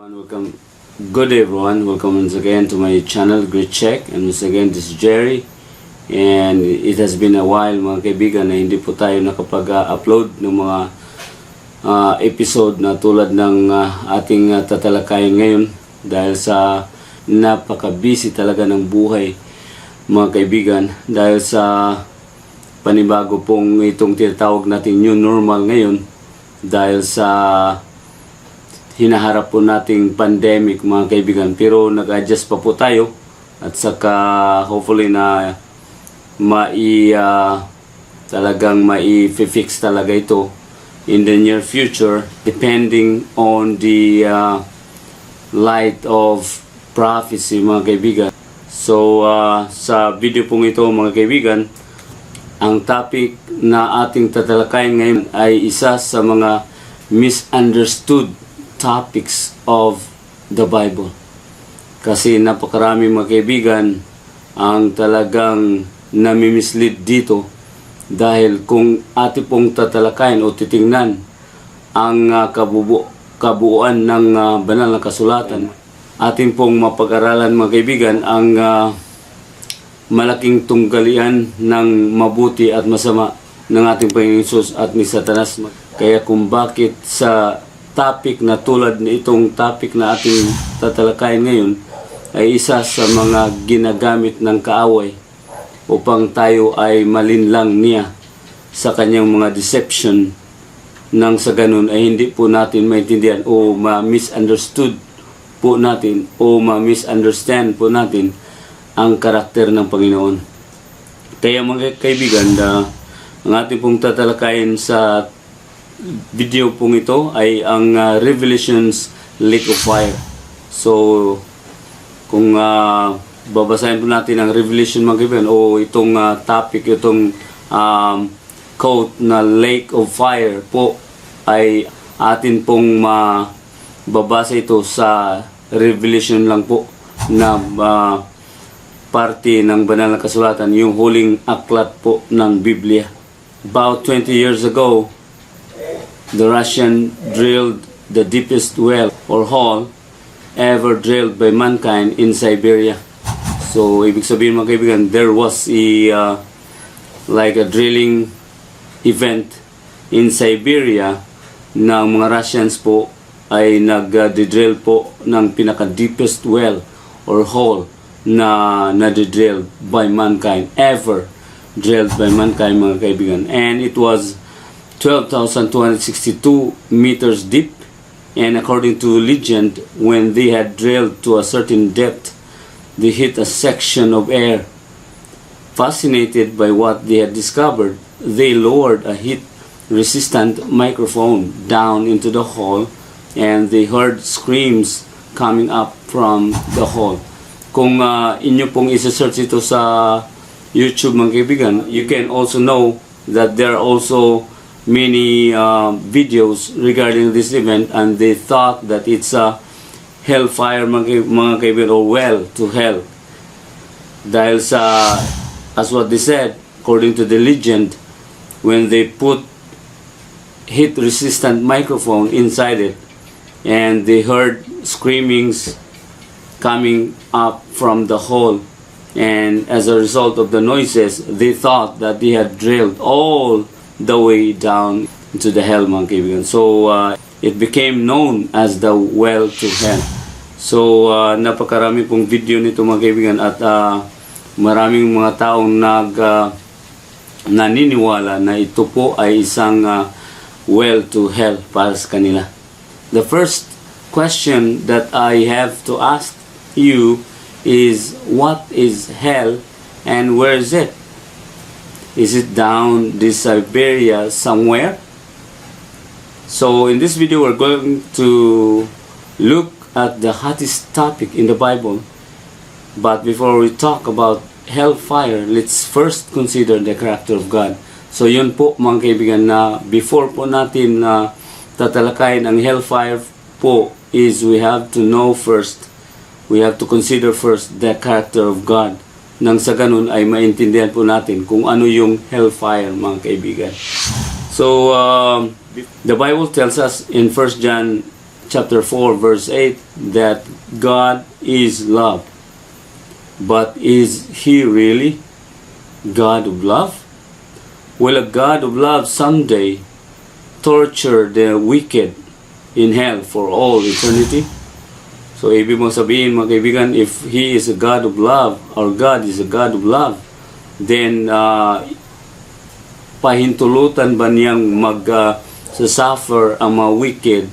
Welcome, good day everyone. Welcome once again to my channel, Great Check. And once again, this is Jerry. And it has been a while mga kaibigan na hindi po tayo nakapag-upload ng mga episode na tulad ng ating tatalakayin ngayon dahil sa napaka-busy talaga ng buhay mga kaibigan, dahil sa panibago pong itong tinatawag natin new normal ngayon, dahil sa hinaharap po nating pandemic mga kaibigan. Pero nag-adjust pa po tayo at saka hopefully na talagang mai-fix talaga ito in the near future, depending on the light of prophecy mga kaibigan. So sa video pong ito mga kaibigan, ang topic na ating tatalakayin ngayon ay isa sa mga misunderstood topics of the Bible. Kasi napakarami mga kaibigan ang talagang nami-mislead dito, dahil kung ating pong tatalakayin o titingnan ang kabuuan ng banal na kasulatan, ating pong mapag-aralan mga kaibigan ang malaking tunggalian ng mabuti at masama ng ating Panginoon Hesus at ni Satanas. Kaya kung bakit sa topic na tulad na itong topic na ating tatalakayin ngayon ay isa sa mga ginagamit ng kaaway upang tayo ay malinlang niya sa kanyang mga deception, nang sa ganun ay hindi po natin maintindihan o ma-misunderstood po natin o ma-misunderstand po natin ang karakter ng Panginoon. Kaya mga kaibigan, ang ating pong tatalakayin sa video pong ito ay ang Revelation's Lake of Fire. So kung babasahin po natin ang Revelation mga kaibigan o itong topic, itong quote na Lake of Fire po, ay atin pong mababasa ito sa Revelation lang po na parte ng banal na kasulatan, yung huling aklat po ng Biblia. About 20 years ago, the Russian drilled the deepest well or hole ever drilled by mankind in Siberia. So, ibig sabihin mga kaibigan, there was like a drilling event in Siberia na mga Russians po ay nag-drill po ng pinaka-deepest well or hole na na-drilled by mankind, ever drilled by mankind mga kaibigan. And it was 12,262 meters deep, and according to legend, when they had drilled to a certain depth, they hit a section of air. Fascinated by what they had discovered, they lowered a heat-resistant microphone down into the hole, and they heard screams coming up from the hole. Kung inyo pong isa-search ito sa YouTube mga kaibigan, you can also know that there are also many videos regarding this event, and they thought that it's a hellfire mga kaibigan, or well to hell, dahil sa, as what they said, according to the legend, when they put heat resistant microphone inside it and they heard screamings coming up from the hole, and as a result of the noises, they thought that they had drilled all the way down to the hell mga kaibigan. So it became known as the well to hell. So napakarami pong video nito mga kaibigan, at maraming mga taong naniniwala na ito po ay isang well to hell para sa kanila. The first question that I have to ask you is, what is hell and where is it? Is it down this Siberia somewhere? So in this video we're going to look at the hottest topic in the Bible. But before we talk about hellfire, let's first consider the character of God. So yun po mga kaibigan, na before po natin tatalakayin ang hellfire po, is we have to know first, we have to consider first the character of God. Nang sa ganun ay maintindihan po natin kung ano yung hellfire mga kaibigan. So the Bible tells us in 1 John chapter 4 verse 8 that God is love. But is He really God of love? Will a God of love someday torture the wicked in hell for all eternity? So ibig mong sabihin mga kaibigan, if He is a God of love, or God is a God of love, then pahintulutan ba niyang suffer ang mga wicked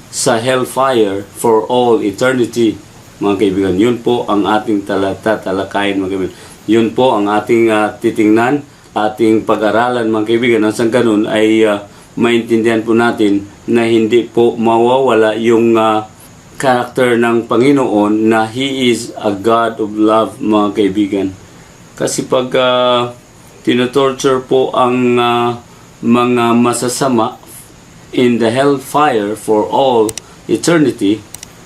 sa hellfire for all eternity? Mga kaibigan, yun po ang ating tatalakayin mga kaibigan. Yun po ang ating titingnan, ating pag-aralan mga kaibigan. Nang sa ganun ay maintindihan po natin na hindi po mawawala yung character ng Panginoon na He is a God of love mga kaibigan. Kasi pag tinotorture po ang mga masasama in the hellfire for all eternity,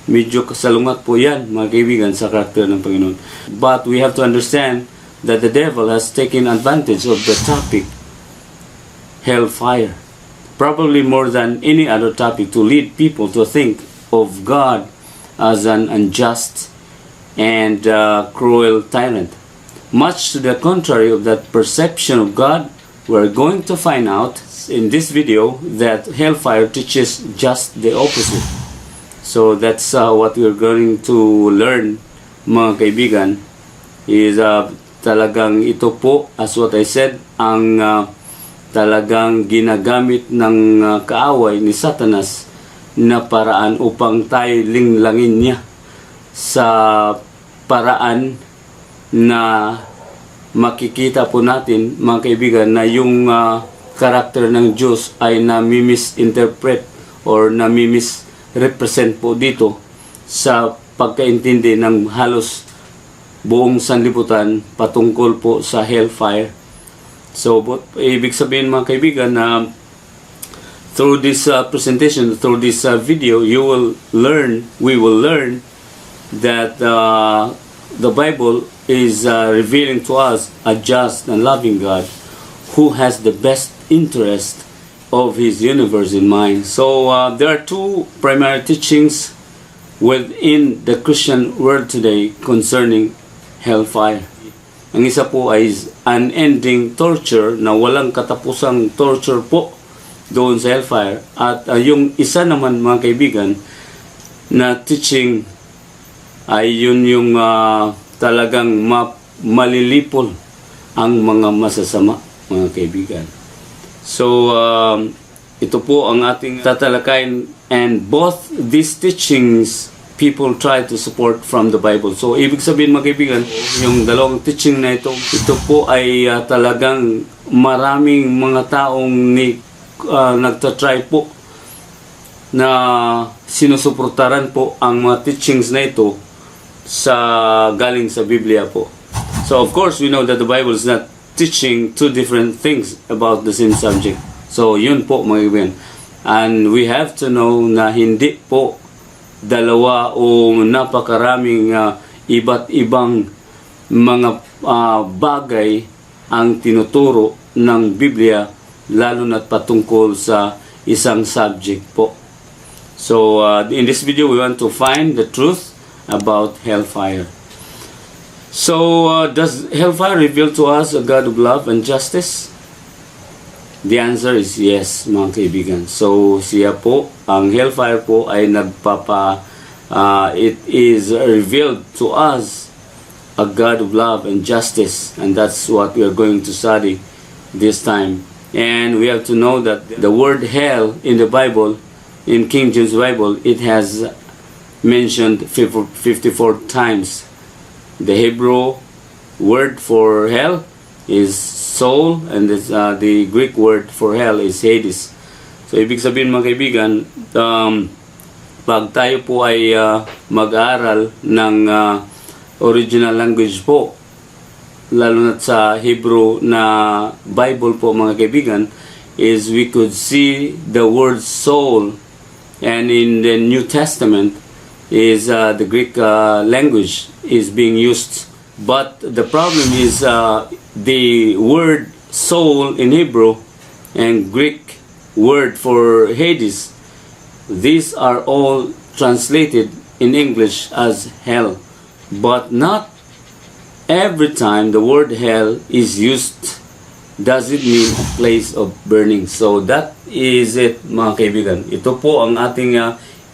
medyo kasalungat po yan mga kaibigan sa karakter ng Panginoon. But we have to understand that the devil has taken advantage of the topic hellfire, probably more than any other topic, to lead people to think of God as an unjust and cruel tyrant. Much to the contrary of that perception of God, we're going to find out in this video that hellfire teaches just the opposite. So that's what we're going to learn mga kaibigan, is talagang ito po, as what I said, ang talagang ginagamit ng kaaway ni Satanas na paraan upang tayo linglangin niya sa paraan na makikita po natin mga kaibigan na yung karakter ng Diyos ay nami-misinterpret or nami-misrepresent po dito sa pagkaintindi ng halos buong sanlibutan patungkol po sa hellfire. So, ibig sabihin mga kaibigan na through this presentation, through this video, we will learn that the Bible is revealing to us a just and loving God who has the best interest of His universe in mind. So there are two primary teachings within the Christian world today concerning hellfire. Ang isa po ay unending torture, na walang katapusang torture po doon sa hellfire. At yung isa naman mga kaibigan na teaching ay yun yung talagang malilipol ang mga masasama mga kaibigan. So ito po ang ating tatalakayin, and both these teachings people try to support from the Bible. So ibig sabihin mga kaibigan, yung dalawang teaching na ito po ay talagang maraming mga taong nagtatry po na sinusuportaran po ang mga teachings na ito galing sa Biblia po. So of course we know that the Bible is not teaching two different things about the same subject. So yun po mga kaibigan. And we have to know na hindi po dalawa o napakaraming iba't ibang mga bagay ang tinuturo ng Biblia, lalo na't patungkol sa isang subject po. So in this video we want to find the truth about hellfire. So does hellfire reveal to us a God of love and justice? The answer is yes mga kaibigan. So siya po, ang hellfire po ay it is revealed to us a God of love and justice, and that's what we are going to study this time. And we have to know that the word hell in the Bible, in King James Bible, it has mentioned 54 times. The Hebrew word for hell is soul, and the Greek word for hell is Hades. So ibig sabihin mga kaibigan, pag tayo po ay mag-aaral ng original language po, lalo na sa Hebrew na Bible po mga kaibigan, is we could see the word soul, and in the New Testament is the Greek language is being used. But the problem is the word soul in Hebrew and Greek word for Hades, these are all translated in English as hell, but not every time the word hell is used does it mean a place of burning. So that is it, mga kaibigan. Ito po ang ating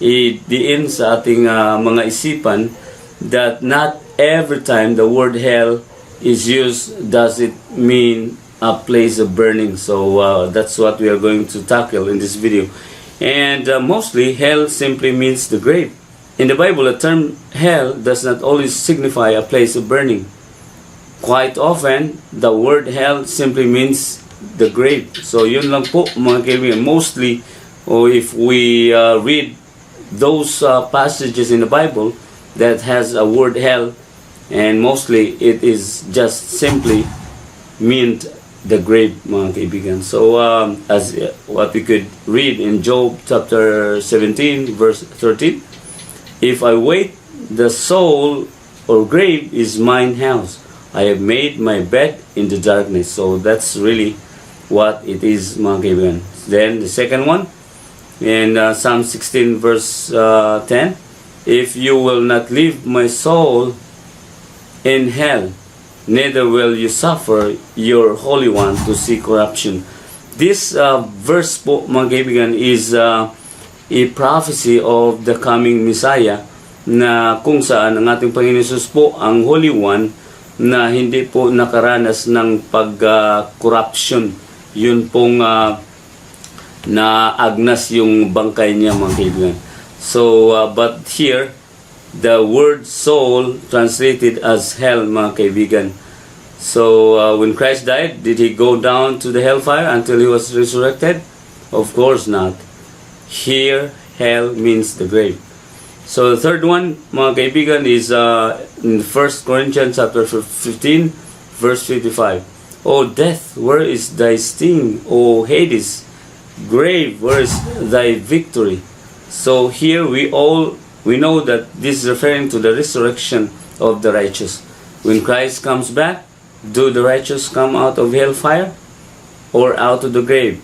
idiin sa ating mga isipan, that not every time the word hell is used does it mean a place of burning. So that's what we are going to tackle in this video. And mostly hell simply means the grave. In the Bible, the term hell does not always signify a place of burning. Quite often, the word hell simply means the grave. So yun lang po, mga kaibigan. Mostly, or if we read those passages in the Bible that has a word hell, and mostly it is just simply meant the grave, mga kaibigan. So as what we could read in Job chapter 17 verse 13, if I wait, the soul or grave is mine house. I have made my bed in the darkness. So that's really what it is, mga kaibigan. Then the second one, in Psalm 16 verse 10, if you will not leave my soul in hell, neither will you suffer your Holy One to see corruption. This verse po, mga kaibigan, is a prophecy of the coming Messiah, na kung saan ang ating Panginoon Jesus po ang Holy One, na hindi po nakaranas ng pag-corruption. Yun pong naagnas yung bangkay niya, mga kaibigan. So, but here, the word soul translated as hell, mga kaibigan. So, when Christ died, did He go down to the hellfire until He was resurrected? Of course not. Here, hell means the grave. So the third one, mga kaibigan, is in 1 Corinthians chapter 15, verse 55. O death, where is thy sting? O Hades, grave, where is thy victory? So here we know that this is referring to the resurrection of the righteous. When Christ comes back, do the righteous come out of hellfire or out of the grave?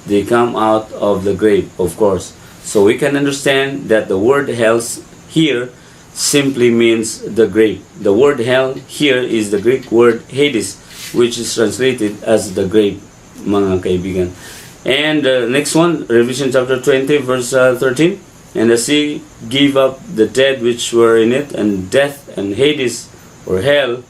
They come out of the grave, of course. So we can understand that the word hell here simply means the grave. The word hell here is the Greek word Hades, which is translated as the grave, mga kaibigan. And next one, Revelation chapter 20, verse 13. And the sea gave up the dead which were in it, and death and Hades, or hell,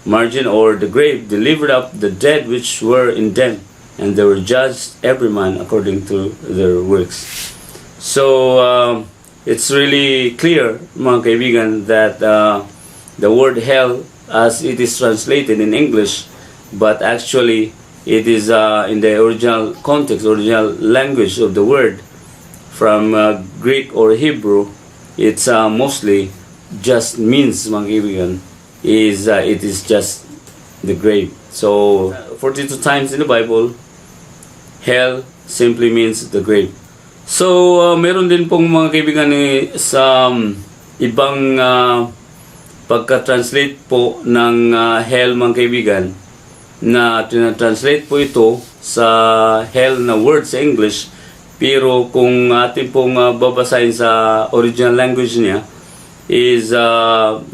margin, or the grave, delivered up the dead which were in them, and they were judged every man according to their works. So, it's really clear, mga kaibigan, that the word hell, as it is translated in English, but actually it is in the original context, original language of the word, from Greek or Hebrew, it's mostly just means, mga kaibigan, it is just the grave. So, 42 times in the Bible, hell simply means the grave. So, meron din pong mga kaibigan sa ibang pagka-translate po ng hell, mga kaibigan, na tinatranslate po ito sa hell na word sa English, pero kung atin pong babasahin sa original language niya, is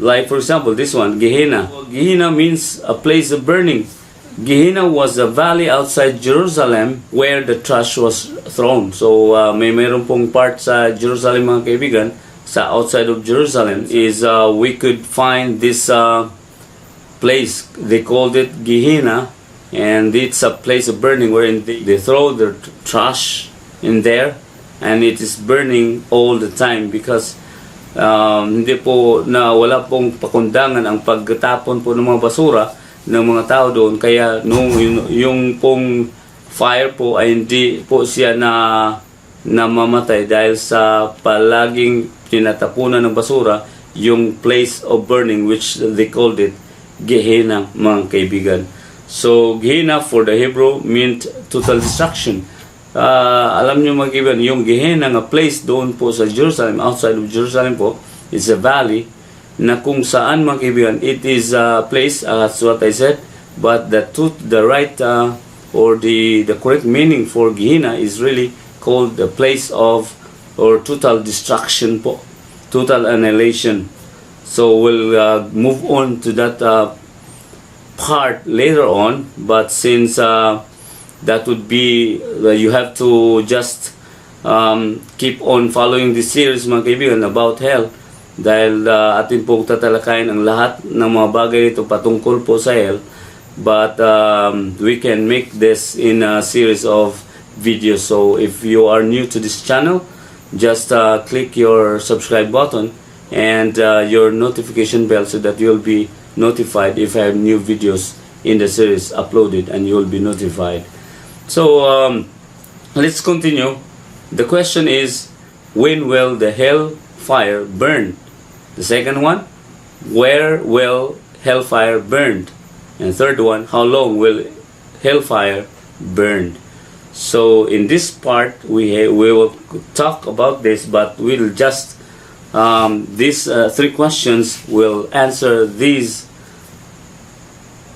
like for example, this one, Gehenna. Gehenna means a place of burning. Gehenna was a valley outside Jerusalem where the trash was thrown. So mayroon pong part sa Jerusalem, mga kaibigan, sa outside of Jerusalem is we could find this place. They called it Gehenna, and it's a place of burning wherein they throw their trash in there, and it is burning all the time because hindi po na wala pong pakundangan ang pagtapon po ng mga basura ng mga tao doon, kaya yung pong fire po ay hindi po siya namamatay dahil sa palaging tinatapunan ng basura yung place of burning, which they called it Gehenna, mga kaibigan. So Gehenna for the Hebrew meant total destruction. Alam nyo, mga kaibigan, yung Gehenna nga place doon po sa Jerusalem, outside of Jerusalem po, is a valley na kung saan, mga kaibigan, it is a place, that's what I said, but the right or the correct meaning for Gehenna is really called the place of or total destruction po, total annihilation. So we'll move on to that part later on, but since that would be, you have to just keep on following this series mga kaibigan about hell, dahil atin pong tatalakayin ang lahat ng mga bagay nito patungkol po sa hell, but we can make this in a series of videos. So if you are new to this channel, just click your subscribe button and your notification bell so that you'll be notified if I have new videos in the series uploaded, and you'll be notified. So let's continue. The question is, when will the hellfire burn? The second one, where will hellfire burn? And third one, how long will hellfire burn? So in this part we will talk about this, but we'll just these three questions will answer these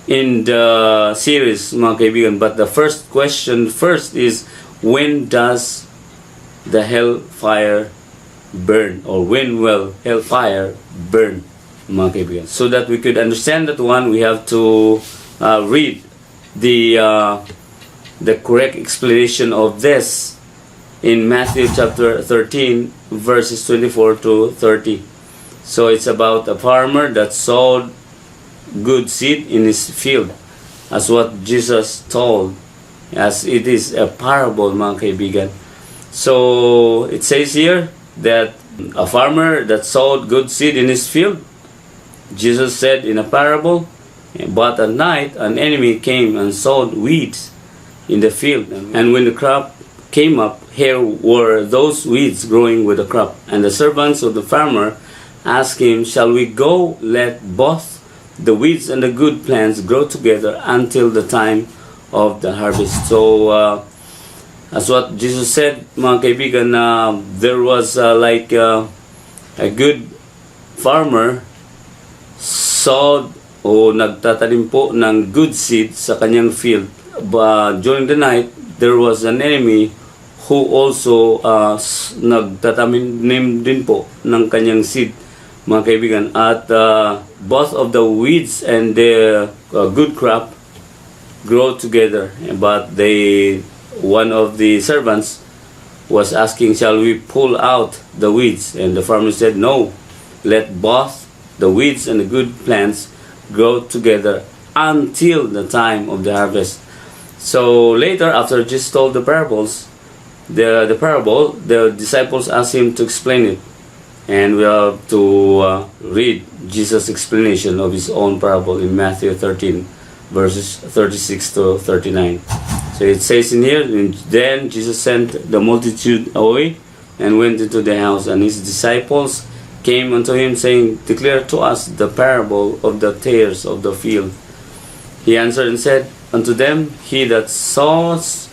in the series mga kaibigan. But the first question first is, when does the hellfire burn, or when will hellfire burn mga kaibigan? So that we could understand that one, we have to read the correct explanation of this in Matthew chapter 13 verses 24 to 30. So it's about a farmer that sowed good seed in his field, as what Jesus told, as it is a parable mga kaibigan. So it says here that a farmer that sowed good seed in his field, Jesus said in a parable, but at night an enemy came and sowed weeds in the field, and when the crop came up, here were those weeds growing with the crop. And the servants of the farmer asked him, shall we go let both the weeds and the good plants grow together until the time of the harvest? So as what Jesus said mga kaibigan, there was like a good farmer sowed o nagtatanim po ng good seed sa kanyang field. But during the night, there was an enemy who also nagtatanim din po ng kanyang seed mga kaibigan. At both of the weeds and the good crop grow together. But one of the servants was asking, shall we pull out the weeds? And the farmer said, no, let both the weeds and the good plants grow together until the time of the harvest. So later, after Jesus told the parables, the parable, the disciples asked him to explain it, and we have to read Jesus' explanation of his own parable in Matthew 13 verses 36 to 39. So it says in here, then Jesus sent the multitude away and went into the house, and his disciples came unto him, saying, declare to us the parable of the tares of the field. He answered and said unto them, he that sows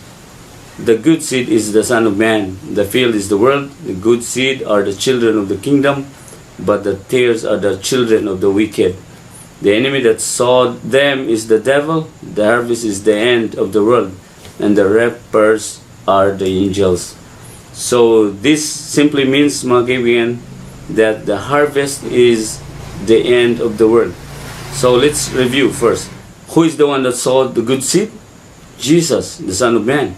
the good seed is the Son of Man. The field is the world. The good seed are the children of the kingdom, but the tares are the children of the wicked. The enemy that sowed them is the devil. The harvest is the end of the world, and the reapers are the angels. So this simply means mga kaibigan, that the harvest is the end of the world. So let's review first. Who is the one that sowed the good seed? Jesus, the Son of Man.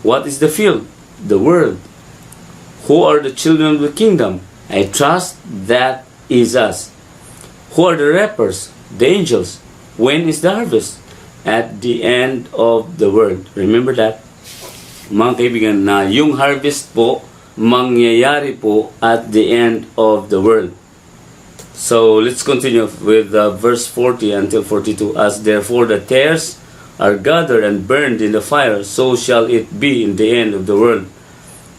What is the field? The world. Who are the children of the kingdom? I trust that is us. Who are the reapers? The angels. When is the harvest? At the end of the world. Remember that? Mga kaibigan, na yung harvest po, mangyayari po at the end of the world. So let's continue with verse 40 until 42. As therefore the tares are gathered and burned in the fire, so shall it be in the end of the world.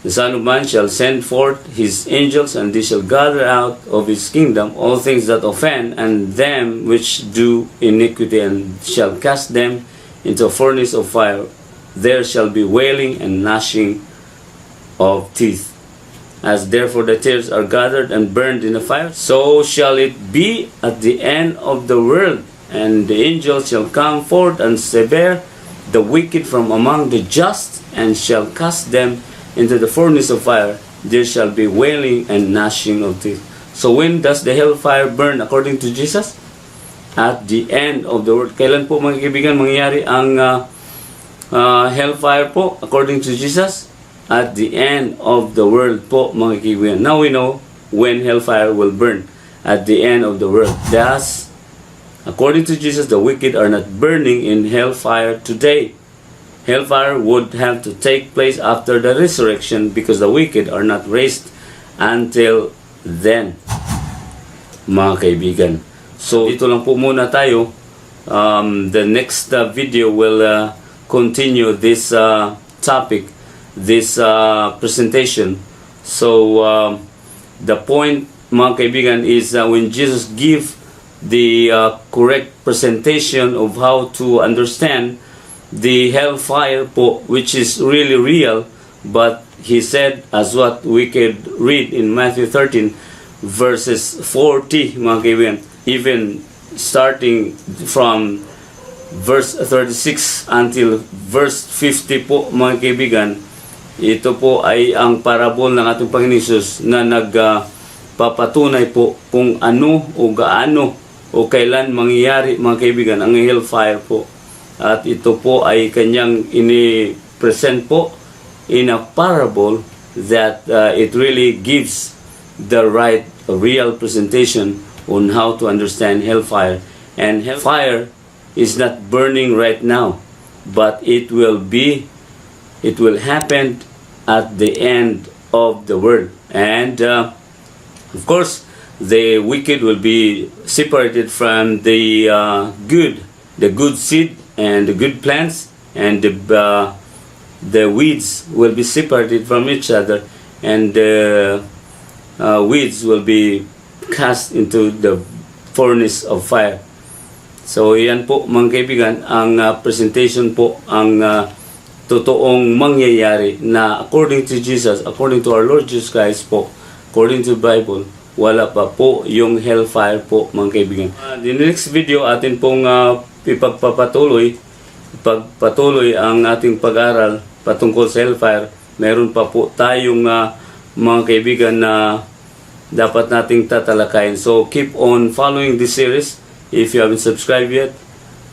The Son of Man shall send forth his angels, and they shall gather out of his kingdom all things that offend, and them which do iniquity, and shall cast them into a furnace of fire. There shall be wailing and gnashing of teeth. As therefore the tares are gathered and burned in the fire, so shall it be at the end of the world. And the angels shall come forth and sever the wicked from among the just, and shall cast them into the furnace of fire, there shall be wailing and gnashing of teeth. So when does the hellfire burn according to Jesus? At the end of the world. Kailan po mga kaibigan mangyayari ang hellfire po according to Jesus? At the end of the world po mga kaibigan. Now we know when hellfire will burn. At the end of the world. Thus, according to Jesus, the wicked are not burning in hellfire today. Hellfire would have to take place after the resurrection because the wicked are not raised until then, mga kaibigan. So, ito lang po muna tayo. The next video will continue this topic, this presentation. So, the point, mga kaibigan, is when Jesus give the correct presentation of how to understand the hellfire po, which is really real, but he said, as what we could read in Matthew 13 verses 40, mga kaibigan, even starting from verse 36 until verse 50 po, mga kaibigan, ito po ay ang parabol ng ating Panginoon Jesus na nagpapatunay po kung ano o gaano o kailan mangyayari, mga kaibigan, ang hellfire po. At ito po ay kanyang ini-present po in a parable that it really gives the right, real presentation on how to understand hellfire. And hellfire is not burning right now, but it will happen at the end of the world. And of course, the wicked will be separated from the good seed and the good plants, and the weeds will be separated from each other, and the weeds will be cast into the furnace of fire. So yan po mga kaibigan ang presentation po, ang totoong mangyayari na according to Jesus, according to our Lord Jesus Christ po, according to the Bible, wala pa po yung hellfire po mga kaibigan. In the next video atin pong ipagpatuloy ang ating pag-aral patungkol sa hellfire. Meron pa po tayong mga kaibigan na dapat nating tatalakayin. So keep on following this series. If you haven't subscribed yet,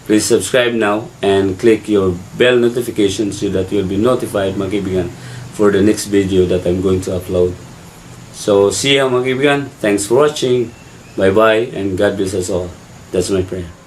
please subscribe now and click your bell notification so that you'll be notified, mga kaibigan, for the next video that I'm going to upload. So see you, mga kaibigan. Thanks for watching. Bye bye and God bless us all. That's my prayer.